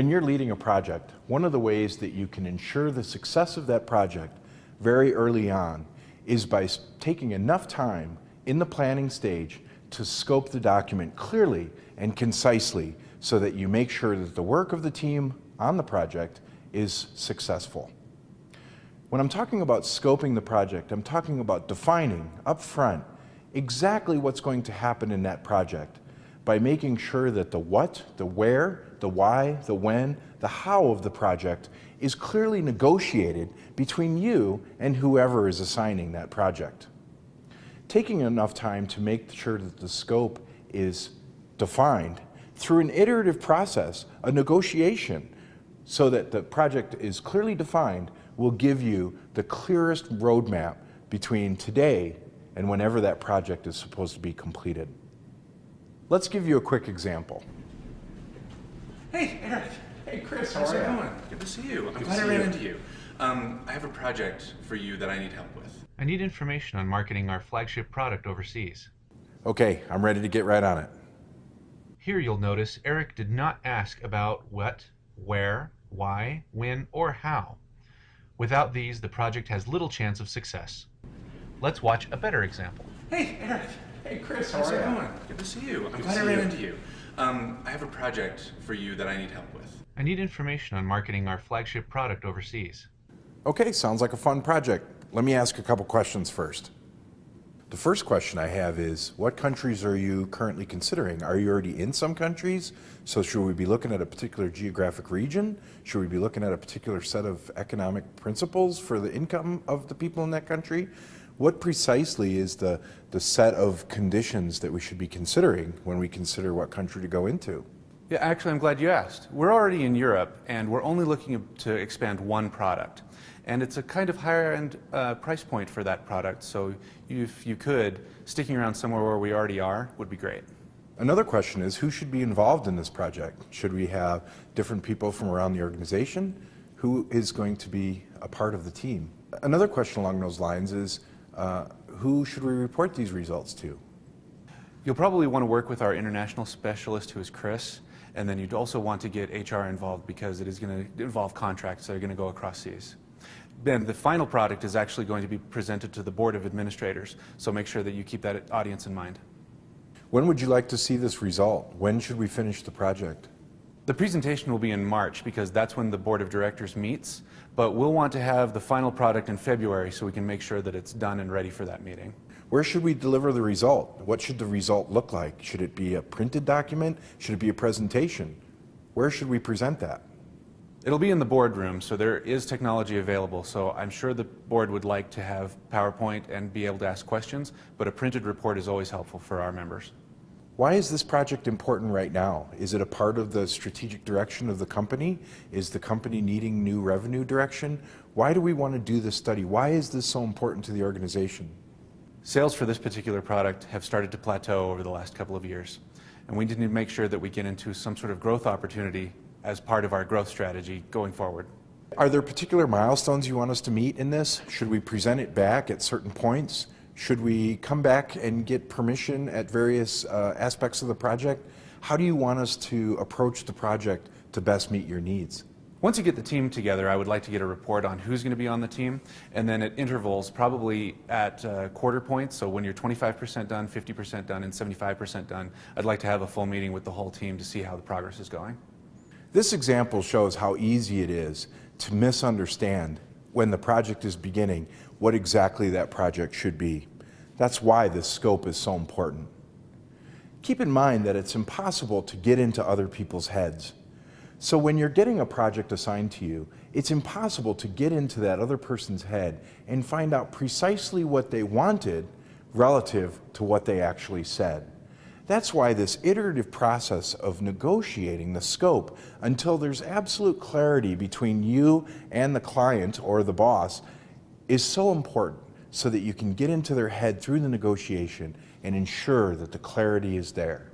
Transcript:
When you're leading a project, one of the ways that you can ensure the success of that project very early on is by taking enough time in the planning stage to scope the document clearly and concisely so that you make sure that the work of the team on the project is successful. When I'm talking about scoping the project, I'm talking about defining up front exactly what's going to happen in that project by making sure that the what, the where, the why, the when, the how of the project is clearly negotiated between you and whoever is assigning that project. Taking enough time to make sure that the scope is defined through an iterative process, a negotiation, so that the project is clearly defined will give you the clearest roadmap between today and whenever that project is supposed to be completed. Let's give you a quick example. Hey, Eric. Hey, Chris, How's it going? Good to see you. I'm glad I ran into you. I have a project for you that I need help with. I need information on marketing our flagship product overseas. Okay, I'm ready to get right on it. Here you'll notice Eric did not ask about what, where, why, when, or how. Without these, the project has little chance of success. Let's watch a better example. Hey, Eric. Hey, Chris, How's it going? Good to see you. I'm glad I ran into you. I have a project for you that I need help with. I need information on marketing our flagship product overseas. Okay, sounds like a fun project. Let me ask a couple questions first. The first question I have is, what countries are you currently considering? Are you already in some countries? So should we be looking at a particular geographic region? Should we be looking at a particular set of economic principles for the income of the people in that country? What precisely is the set of conditions that we should be considering when we consider what country to go into? Yeah, actually, I'm glad you asked. We're already in Europe, and we're only looking to expand one product. And it's a kind of higher-end price point for that product, so if you could, sticking around somewhere where we already are would be great. Another question is, who should be involved in this project? Should we have different people from around the organization? Who is going to be a part of the team? Another question along those lines is, who should we report these results to? You'll probably want to work with our international specialist, who is Chris, and then you'd also want to get HR involved because it is going to involve contracts that are going to go across seas. Then the final product is actually going to be presented to the Board of Administrators, so make sure that you keep that audience in mind. When would you like to see this result? When should we finish the project? The presentation will be in March because that's when the Board of Directors meets, but we'll want to have the final product in February so we can make sure that it's done and ready for that meeting. Where should we deliver the result? What should the result look like? Should it be a printed document? Should it be a presentation? Where should we present that? It'll be in the boardroom, so there is technology available, so I'm sure the board would like to have PowerPoint and be able to ask questions, but a printed report is always helpful for our members. Why is this project important right now? Is it a part of the strategic direction of the company? Is the company needing new revenue direction? Why do we want to do this study? Why is this so important to the organization? Sales for this particular product have started to plateau over the last couple of years, and we need to make sure that we get into some sort of growth opportunity as part of our growth strategy going forward. Are there particular milestones you want us to meet in this? Should we present it back at certain points? Should we come back and get permission at various aspects of the project? How do you want us to approach the project to best meet your needs? Once you get the team together, I would like to get a report on who's going to be on the team, and then at intervals, probably at quarter points, so when you're 25% done, 50% done, and 75% done, I'd like to have a full meeting with the whole team to see how the progress is going. This example shows how easy it is to misunderstand when the project is beginning what exactly that project should be. That's why this scope is so important. Keep in mind that it's impossible to get into other people's heads. So when you're getting a project assigned to you, it's impossible to get into that other person's head and find out precisely what they wanted relative to what they actually said. That's why this iterative process of negotiating the scope until there's absolute clarity between you and the client or the boss is so important, so that you can get into their head through the negotiation and ensure that the clarity is there.